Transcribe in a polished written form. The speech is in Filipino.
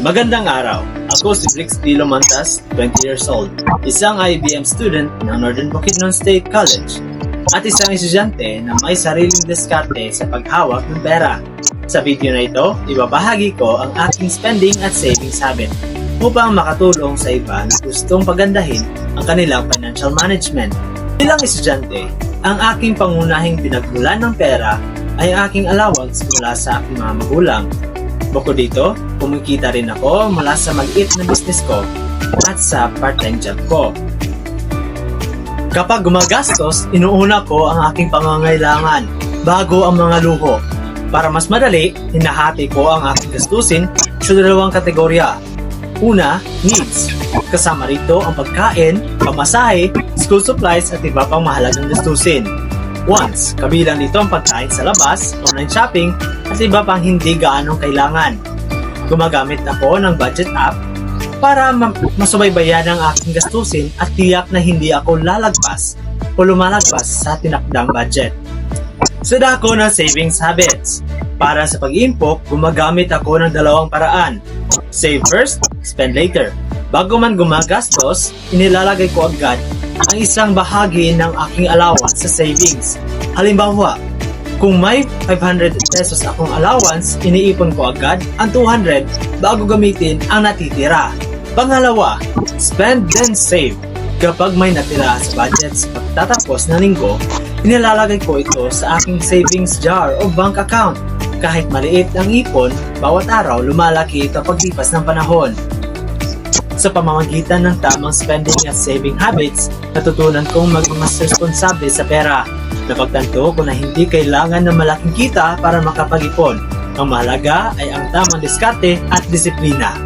Magandang araw! Ako si Brix Dilo Montas, 20 years old, isang IBM student ng Northern Bukidnon State College, at isang estudyante na may sariling diskarte sa paghawak ng pera. Sa video na ito, ibabahagi ko ang aking spending at savings habit upang makatulong sa iba na gustong pagandahin ang kanilang financial management. Bilang estudyante, ang aking pangunahing pinagmulan ng pera ay aking allowance mula sa aking mga magulang. Bukod dito, kumikita rin ako mula sa maliit na business ko at sa part-time job ko. Kapag gumagastos, inuuna ko ang aking pangangailangan bago ang mga luho. Para mas madali, hinahati ko ang aking gastusin sa dalawang kategorya. Una, needs. Kasama rito ang pagkain, pamasahe, school supplies at iba pang mahalagang gastusin. Wants, kabilang dito ang pagkain sa labas, online shopping, at iba pang hindi gaanong kailangan. Gumagamit ako ng budget app para masubaybayan ang aking gastusin at tiyak na hindi ako lalagpas o lumalagpas sa tinakdang budget. Sada ako ng savings habits. Para sa pag-impok, gumagamit ako ng dalawang paraan. Save first, spend later. Bago man gumagastos, inilalagay ko agad ang isang bahagi ng aking allowance sa savings. Halimbawa, kung may 500 pesos akong allowance, iniipon ko agad ang 200 bago gamitin ang natitira. Pangalawa, spend then save. Kapag may natira sa budget sa pagtatapos ng linggo, inilalagay ko ito sa aking savings jar o bank account. Kahit maliit ang ipon, bawat araw lumalaki ito paglipas ng panahon. Sa pamamagitan ng tamang spending at saving habits, natutunan kong maging mas responsable sa pera. Napagtanto ko na hindi kailangan ng malaking kita para makapag-ipon. Ang mahalaga ay ang tamang diskarte at disiplina.